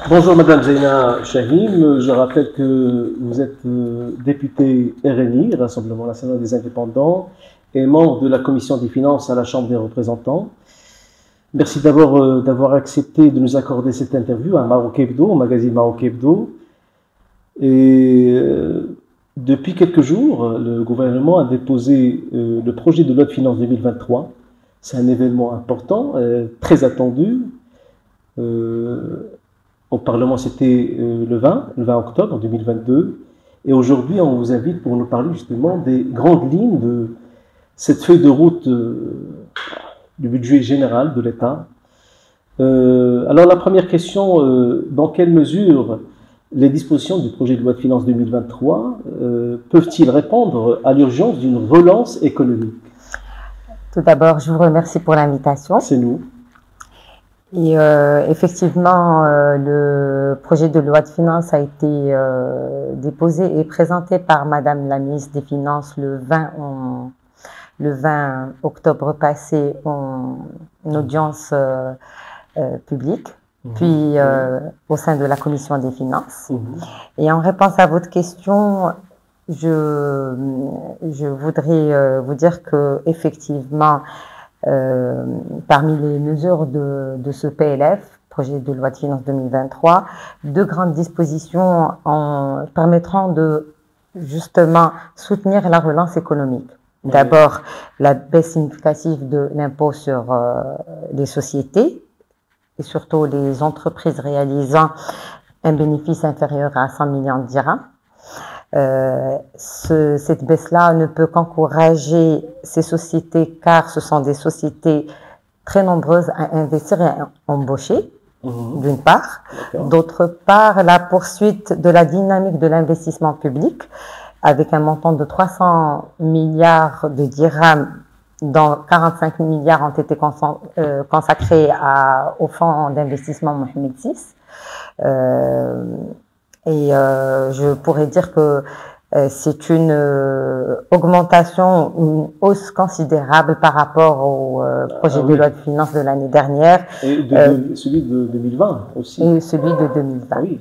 Bonjour Madame Zeina Chahim, je rappelle que vous êtes députée RNI, Rassemblement national des indépendants, et membre de la commission des finances à la Chambre des représentants. Merci d'abord d'avoir accepté de nous accorder cette interview à Maroc Hebdo, au magazine Maroc Hebdo. Et depuis quelques jours, le gouvernement a déposé le projet de loi de finances 2023. C'est un événement important, très attendu. Au Parlement, c'était le 20 octobre 2022. Et aujourd'hui, on vous invite pour nous parler justement des grandes lignes de cette feuille de route du budget général de l'État. Alors la première question, dans quelle mesure les dispositions du projet de loi de finances 2023 peuvent-ils répondre à l'urgence d'une relance économique? Tout d'abord, je vous remercie pour l'invitation. C'est nous. Et effectivement, le projet de loi de finances a été déposé et présenté par Madame la ministre des Finances le 20 octobre passé en audience publique, puis au sein de la commission des finances. Et en réponse à votre question, je voudrais vous dire que effectivement, parmi les mesures de ce PLF, projet de loi de finances 2023, deux grandes dispositions permettront de justement soutenir la relance économique. D'abord, la baisse significative de l'impôt sur les sociétés et surtout les entreprises réalisant un bénéfice inférieur à 100 millions de dirhams. Cette baisse-là ne peut qu'encourager ces sociétés car ce sont des sociétés très nombreuses à investir et à embaucher, d'une part. D'autre part, la poursuite de la dynamique de l'investissement public avec un montant de 300 milliards de dirhams dont 45 milliards ont été consacrés au fonds d'investissement Mohamed VI. Je pourrais dire que c'est une augmentation, une hausse considérable par rapport au projet de loi de finances de l'année dernière. Et celui de 2020 aussi. Et celui de 2020. Oui.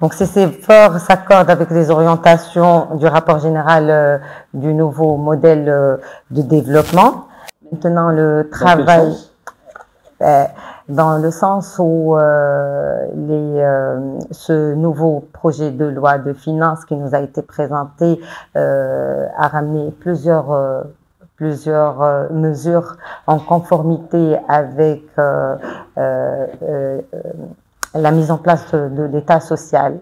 Donc ces efforts s'accordent avec les orientations du rapport général du nouveau modèle de développement. Maintenant, le travail... Dans le sens où ce nouveau projet de loi de finances qui nous a été présenté a ramené plusieurs mesures en conformité avec la mise en place de l'État social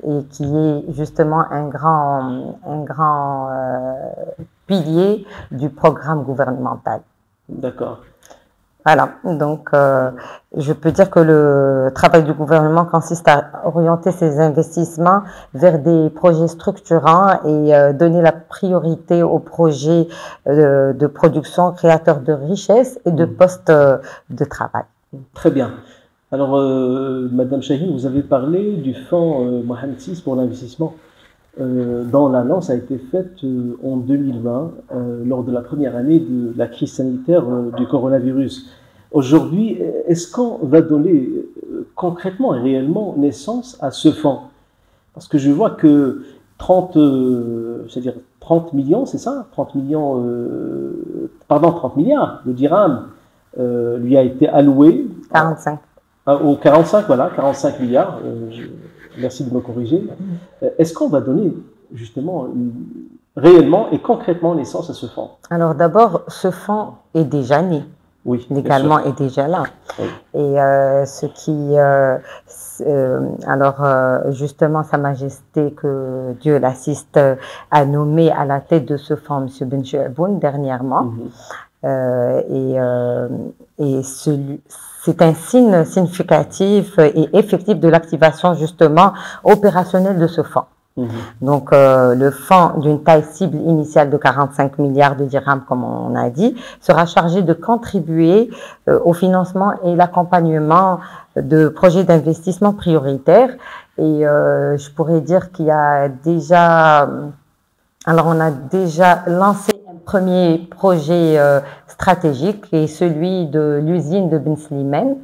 et qui est justement un grand pilier du programme gouvernemental. D'accord. Voilà, donc je peux dire que le travail du gouvernement consiste à orienter ses investissements vers des projets structurants et donner la priorité aux projets de production créateurs de richesses et de postes de travail. Très bien. Alors, Madame Chahim, vous avez parlé du fonds Mohamed VI pour l'investissement dont l'annonce a été faite en 2020, lors de la première année de la crise sanitaire du coronavirus. Aujourd'hui, est-ce qu'on va donner concrètement et réellement naissance à ce fonds? Parce que je vois que 30 millions, c'est ça? 30 milliards de dirhams lui a été alloué. 45. Au 45, voilà, 45 milliards. Merci de me corriger. Est-ce qu'on va donner justement réellement et concrètement naissance à ce fonds? Alors d'abord, ce fonds est déjà né. Oui, légalement est déjà là. Oui. Et justement, Sa Majesté, que Dieu l'assiste, a nommé à la tête de ce fonds M. Ben Chouaboun dernièrement. C'est un signe significatif et effectif de l'activation justement opérationnelle de ce fonds. Donc, le fonds d'une taille cible initiale de 45 milliards de dirhams, comme on a dit, sera chargé de contribuer au financement et l'accompagnement de projets d'investissement prioritaires. Et je pourrais dire qu'il y a déjà... Alors, on a déjà lancé un premier projet stratégique, qui est celui de l'usine de Ben Slimane,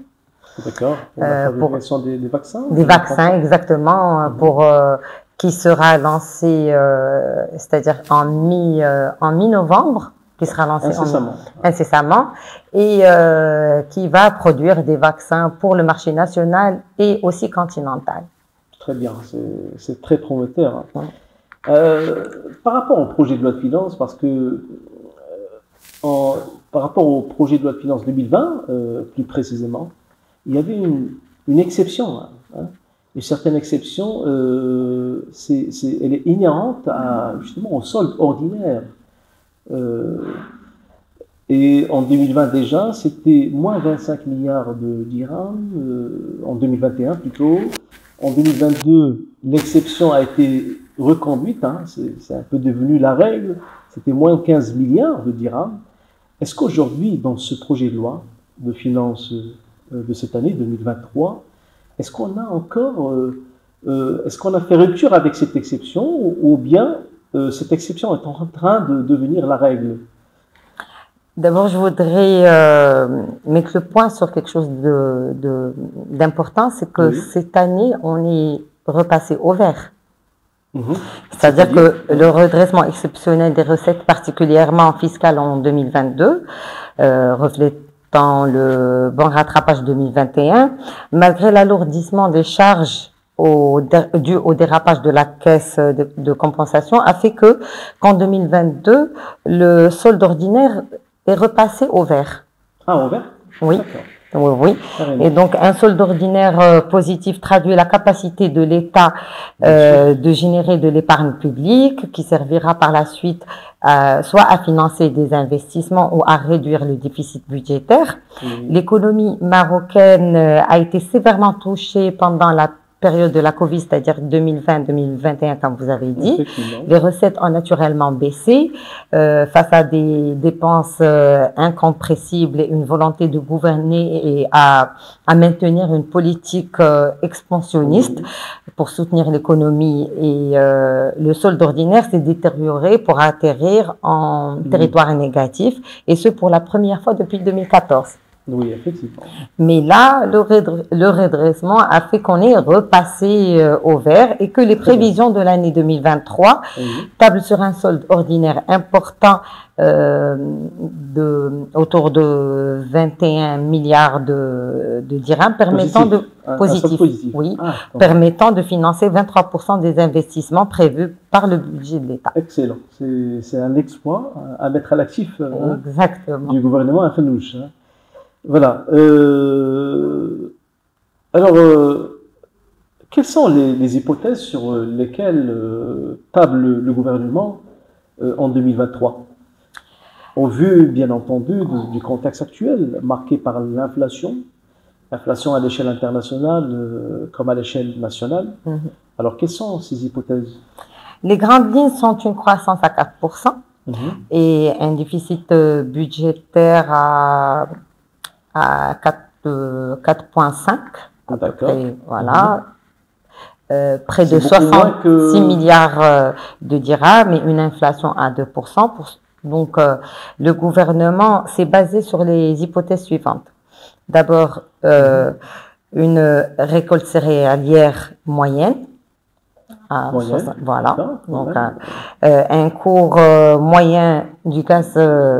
D'accord. Pour la fabrication des vaccins? Des vaccins, exactement, pour qui sera lancé, c'est-à-dire en mi-novembre, qui sera lancé incessamment, et qui va produire des vaccins pour le marché national et aussi continental. Très bien, c'est très prometteur. Par rapport au projet de loi de finances, parce que par rapport au projet de loi de finances 2020, plus précisément, il y avait une exception. Une certaine exception, elle est inhérente justement au solde ordinaire. Et en 2020 déjà, c'était moins 25 milliards de dirhams, en 2021 plutôt. En 2022, l'exception a été reconduite, c'est un peu devenu la règle, c'était moins 15 milliards de dirhams. Est-ce qu'aujourd'hui, dans ce projet de loi de finances de cette année 2023, est-ce qu'on a encore, est-ce qu'on a fait rupture avec cette exception, ou bien cette exception est en train de devenir la règle? D'abord, je voudrais mettre le point sur quelque chose d'important, c'est que cette année, on est repassé au vert. C'est-à-dire que le redressement exceptionnel des recettes, particulièrement fiscales en 2022, reflétant le bon rattrapage 2021, malgré l'alourdissement des charges dû au dérapage de la caisse de compensation, a fait qu'en 2022, le solde ordinaire est repassé au vert. Ah, au vert? Oui. Oui. Et donc, un solde ordinaire positif traduit la capacité de l'État de générer de l'épargne publique qui servira par la suite soit à financer des investissements ou à réduire le déficit budgétaire. L'économie marocaine a été sévèrement touchée pendant la période de la Covid, c'est-à-dire 2020-2021, comme vous avez dit. Les recettes ont naturellement baissé face à des dépenses incompressibles et une volonté de gouverner et à maintenir une politique expansionniste pour soutenir l'économie. Et le solde ordinaire s'est détérioré pour atterrir en territoire négatif, et ce pour la première fois depuis 2014. Oui, effectivement. Mais là, le redressement a fait qu'on est repassé au vert et que les prévisions de l'année 2023 tablent sur un solde ordinaire important autour de 21 milliards de dirhams, permettant permettant de financer 23% des investissements prévus par le budget de l'État. Excellent. C'est un exploit à mettre à l'actif du gouvernement à Fenouch. Voilà. Alors, quelles sont les hypothèses sur lesquelles table le gouvernement en 2023, au vu, bien entendu, du contexte actuel, marqué par l'inflation à l'échelle internationale comme à l'échelle nationale? Alors, quelles sont ces hypothèses? Les grandes lignes sont une croissance à 4% et un déficit budgétaire à 4,5. D'accord. Voilà. Près de 66 milliards de dirhams et une inflation à 2%. Donc, le gouvernement s'est basé sur les hypothèses suivantes. D'abord, une récolte céréalière moyenne. Voilà. Donc, un cours moyen du gaz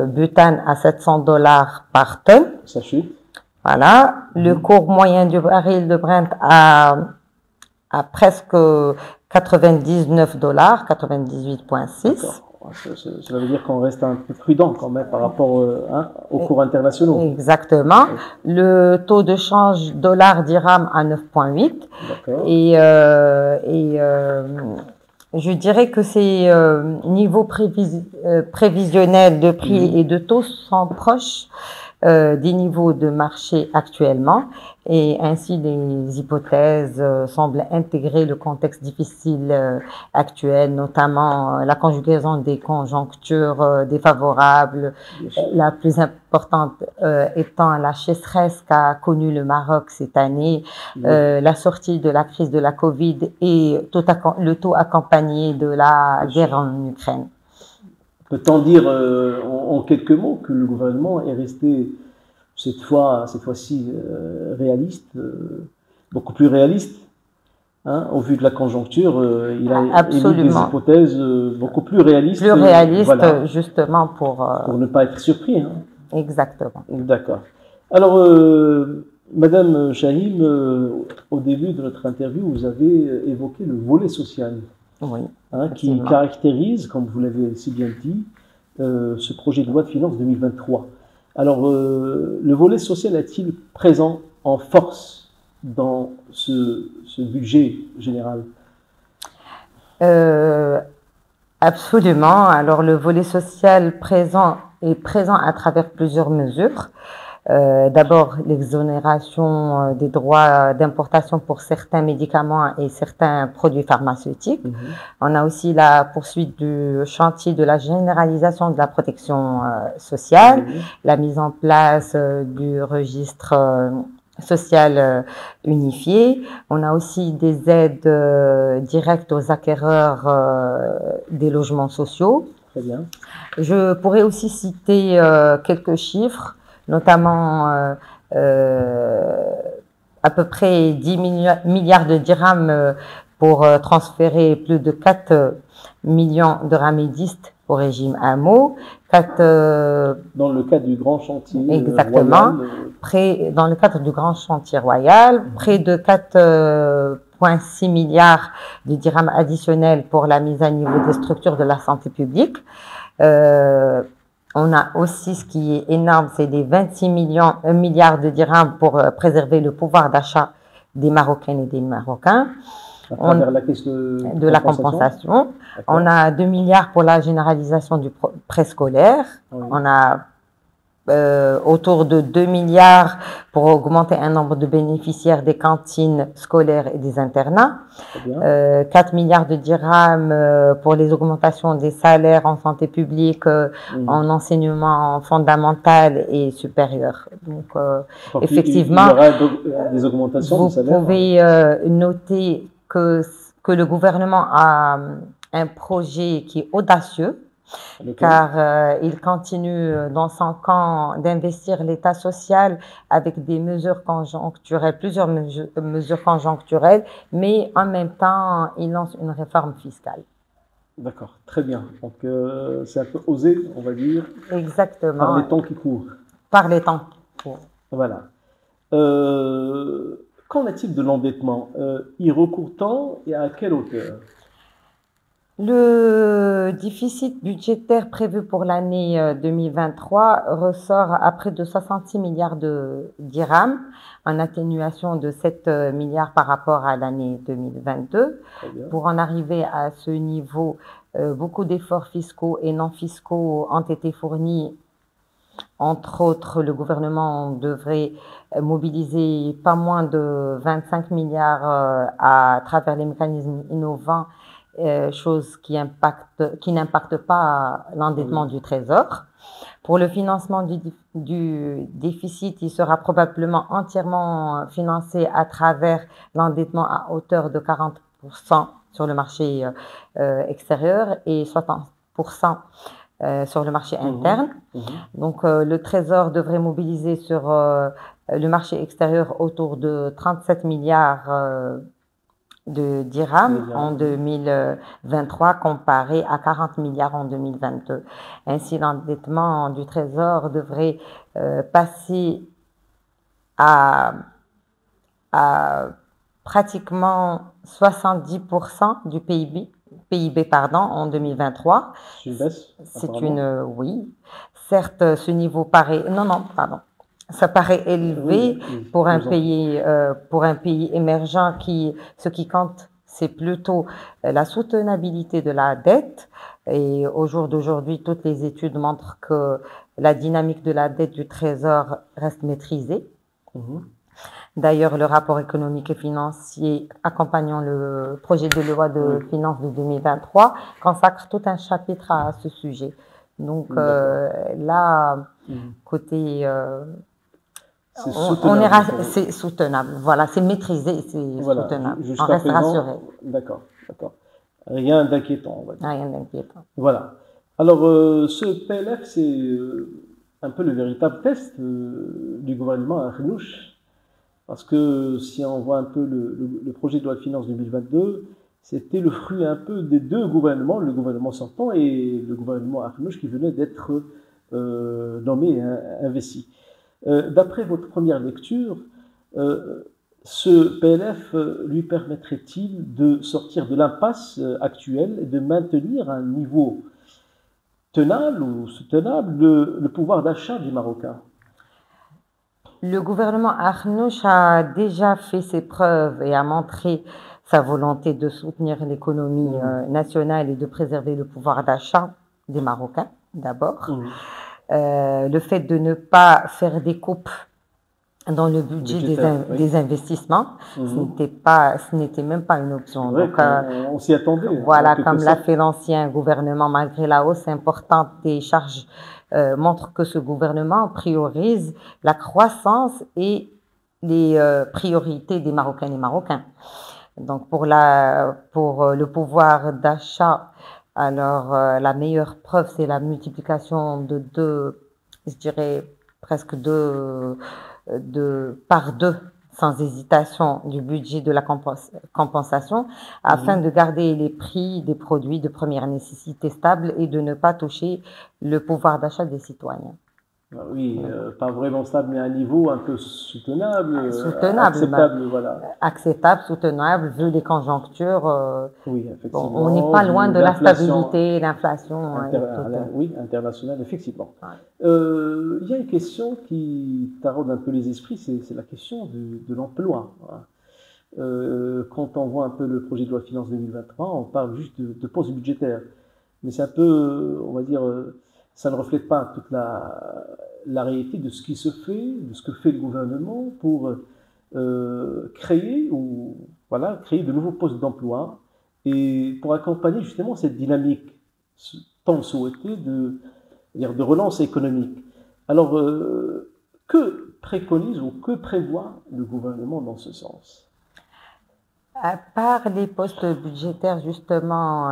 butane à $700 par tonne. Ça chute. Voilà. Le cours moyen du baril de Brent à presque $99, 98,6. Cela veut dire qu'on reste un peu prudent quand même par rapport aux cours internationaux. Exactement. Le taux de change dollar-dirham à 9,8. Et je dirais que ces niveaux prévisionnels de prix et de taux sont proches des niveaux de marché actuellement, et ainsi les hypothèses semblent intégrer le contexte difficile actuel, notamment la conjugaison des conjonctures défavorables, la plus importante étant la sécheresse qu'a connue le Maroc cette année, la sortie de la crise de la Covid et le taux accompagné de la guerre en Ukraine. Peut-on dire en quelques mots que le gouvernement est resté cette fois-ci réaliste, beaucoup plus réaliste. Hein, au vu de la conjoncture, il a émis des hypothèses beaucoup plus réalistes. Plus réalistes, voilà, justement pour ne pas être surpris. Hein. Exactement. D'accord. Alors, Madame Chahim, au début de notre interview, vous avez évoqué le volet social, oui, hein, qui caractérise, comme vous l'avez si bien dit, ce projet de loi de finances 2023. Alors, le volet social est-il présent en force dans ce budget général? Absolument. Alors, le volet social est présent à travers plusieurs mesures. D'abord, l'exonération des droits d'importation pour certains médicaments et certains produits pharmaceutiques. On a aussi la poursuite du chantier de la généralisation de la protection sociale, la mise en place du registre social unifié. On a aussi des aides directes aux acquéreurs des logements sociaux. Très bien. Je pourrais aussi citer quelques chiffres, notamment à peu près 10 milliards de dirhams pour transférer plus de 4 millions de ramédistes au régime AMO. Dans le cadre du grand chantier exactement, royal. Dans le cadre du grand chantier royal, près de 4,6 milliards de dirhams additionnels pour la mise à niveau des structures de la santé publique. On a aussi, ce qui est énorme, c'est des 26 milliards de dirhams pour préserver le pouvoir d'achat des Marocaines et des Marocains. À travers la caisse de la compensation. On a 2 milliards pour la généralisation du préscolaire. Oui. On a autour de 2 milliards pour augmenter un nombre de bénéficiaires des cantines scolaires et des internats. 4 milliards de dirhams pour les augmentations des salaires en santé publique, en enseignement fondamental et supérieur. Donc, effectivement, il y aura des augmentations de salaire. Vous pouvez noter que le gouvernement a un projet qui est audacieux, car il continue dans son camp d'investir l'État social avec des mesures conjoncturelles, plusieurs mesures conjoncturelles, mais en même temps, il lance une réforme fiscale. D'accord, très bien. Donc, c'est un peu osé, on va dire. Exactement. Par les temps qui courent. Par les temps qui courent. Voilà. Qu'en est-il de l'endettement? Y recourt-on et à quelle hauteur? Le déficit budgétaire prévu pour l'année 2023 ressort à près de 66 milliards de dirhams, en atténuation de 7 milliards par rapport à l'année 2022. Pour en arriver à ce niveau, beaucoup d'efforts fiscaux et non fiscaux ont été fournis. Entre autres, le gouvernement devrait mobiliser pas moins de 25 milliards à travers les mécanismes innovants, chose qui n'impacte pas l'endettement du Trésor. Pour le financement du déficit, il sera probablement entièrement financé à travers l'endettement à hauteur de 40% sur le marché extérieur et 60% sur le marché interne. Donc, le Trésor devrait mobiliser sur le marché extérieur autour de 37 milliards de dirhams en 2023 comparé à 40 milliards en 2022. Ainsi, l'endettement du Trésor devrait passer à pratiquement 70% du PIB en 2023. C'est oui. Certes, ce niveau paraît, ça paraît élevé pour un pays émergent ce qui compte, c'est plutôt la soutenabilité de la dette. Et au jour d'aujourd'hui, toutes les études montrent que la dynamique de la dette du Trésor reste maîtrisée. D'ailleurs, le rapport économique et financier accompagnant le projet de loi de finances de 2023 consacre tout un chapitre à ce sujet. Donc là, côté... c'est soutenable. Voilà, c'est maîtrisé, c'est soutenable. On reste rassuré. D'accord. Rien d'inquiétant, on va dire. Rien d'inquiétant. Voilà. Alors, ce PLF, un peu le véritable test du gouvernement Arnouch. Parce que si on voit un peu le projet de loi de finances 2022, c'était le fruit un peu des deux gouvernements, le gouvernement sortant et le gouvernement Arnouch qui venait d'être nommé, investi. D'après votre première lecture, ce PLF lui permettrait-il de sortir de l'impasse actuelle et de maintenir un niveau tenable ou soutenable le pouvoir d'achat des Marocains? Le gouvernement Arnouch a déjà fait ses preuves et a montré sa volonté de soutenir l'économie nationale et de préserver le pouvoir d'achat des Marocains, d'abord. Le fait de ne pas faire des coupes dans le budget des investissements, ce n'était même pas une option. Donc, on s'y attendait. Voilà, comme l'a fait l'ancien gouvernement, malgré la hausse importante des charges, montre que ce gouvernement priorise la croissance et les priorités des Marocaines et Marocains. Donc, pour le pouvoir d'achat, alors la meilleure preuve, c'est la multiplication de je dirais presque par deux, sans hésitation, du budget de la compensation, afin de garder les prix des produits de première nécessité stables et de ne pas toucher le pouvoir d'achat des citoyens. Oui, pas vraiment stable, mais à un niveau un peu soutenable, acceptable, voilà. Acceptable, soutenable, vu les conjonctures. Oui, effectivement. On n'est pas loin de la stabilité, l'inflation. Oui, internationale, effectivement. Il y a une question qui taraude un peu les esprits, c'est la question de l'emploi. Quand on voit un peu le projet de loi de finances 2023, on parle juste de postes budgétaires. Mais c'est un peu, on va dire, ça ne reflète pas toute la réalité de ce qui se fait, de ce que fait le gouvernement pour créer de nouveaux postes d'emploi et pour accompagner justement cette dynamique tant souhaitée de relance économique. Alors, que préconise ou que prévoit le gouvernement dans ce sens? À part les postes budgétaires justement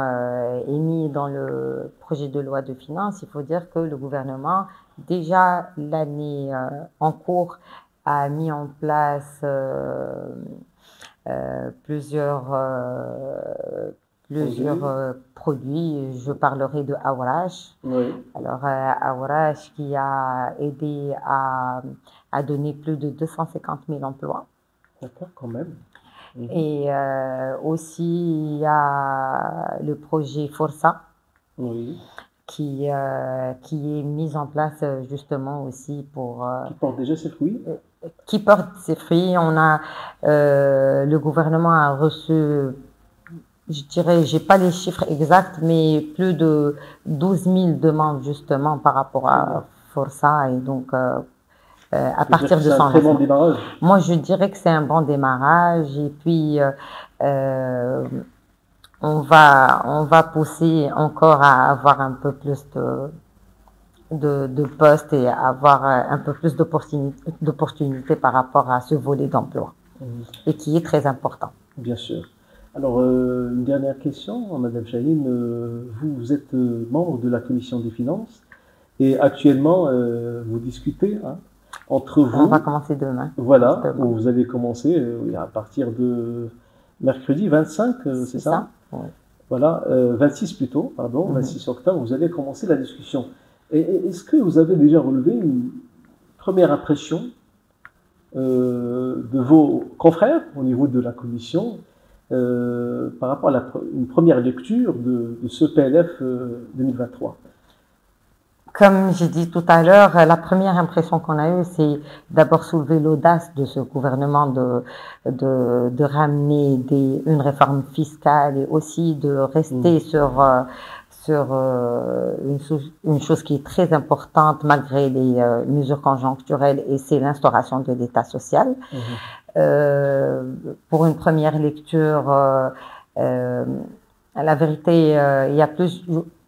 émis dans le projet de loi de finances, il faut dire que le gouvernement, déjà l'année en cours, a mis en place plusieurs produits. Je parlerai de Aourache. Oui. Alors, Aourache qui a aidé à donner plus de 250 000 emplois. D'accord, quand même. Et aussi, il y a le projet Força, qui est mis en place justement aussi pour... qui porte déjà ses fruits. Qui porte ses fruits. Le gouvernement a reçu, je dirais, j'ai pas les chiffres exacts, mais plus de 12 000 demandes justement par rapport à Força. Et donc... à partir de c'est un très bon démarrage. Moi, je dirais que c'est un bon démarrage et puis on va pousser encore à avoir un peu plus de postes et avoir un peu plus d'opportunités par rapport à ce volet d'emploi et qui est très important. Bien sûr. Alors, une dernière question, Madame Chahine. Vous êtes membre de la Commission des finances et actuellement, vous discutez entre vous. On va commencer demain. Voilà, vous allez commencer à partir de mercredi 25, c'est ça? Oui. Voilà, 26 plutôt, pardon, 26 octobre, vous allez commencer la discussion. Est-ce que vous avez déjà relevé une première impression de vos confrères au niveau de la commission par rapport à une première lecture de ce PLF 2023? Comme j'ai dit tout à l'heure, la première impression qu'on a eue, c'est d'abord soulever l'audace de ce gouvernement de ramener une réforme fiscale et aussi de rester sur une chose qui est très importante malgré les mesures conjoncturelles, et c'est l'instauration de l'État social. Pour une première lecture, la vérité, il y a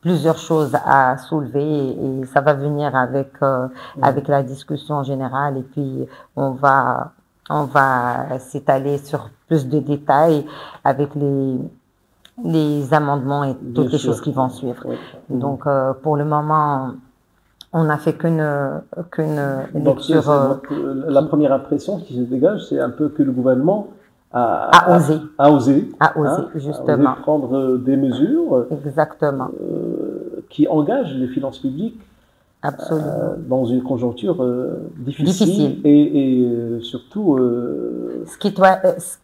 plusieurs choses à soulever et ça va venir avec la discussion générale, et puis on va s'étaler sur plus de détails avec les amendements et toutes les choses qui vont suivre. Donc pour le moment, On n'a fait qu'une Donc, lecture. La première impression qui se dégage, c'est un peu que le gouvernement A osé. A osé, Justement. A osé prendre des mesures Exactement. Qui engagent les finances publiques. Absolument. Dans une conjoncture difficile. Et surtout ce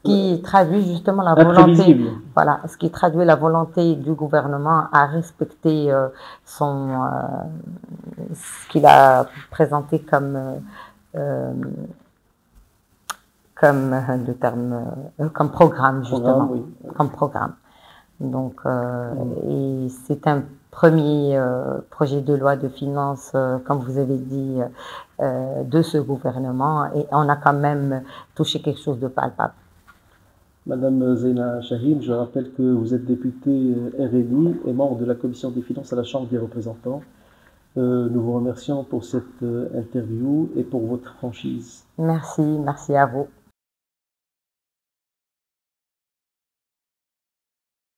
qui traduit justement la volonté, voilà, ce qui traduit la volonté du gouvernement à respecter ce qu'il a présenté comme programme, justement, oui. Comme programme. Donc, et c'est un premier projet de loi de finances, comme vous avez dit, de ce gouvernement, et on a quand même touché quelque chose de palpable. Madame Zeina Chahine, je rappelle que vous êtes députée RNI et membre de la Commission des finances à la Chambre des représentants. Nous vous remercions pour cette interview et pour votre franchise. Merci à vous.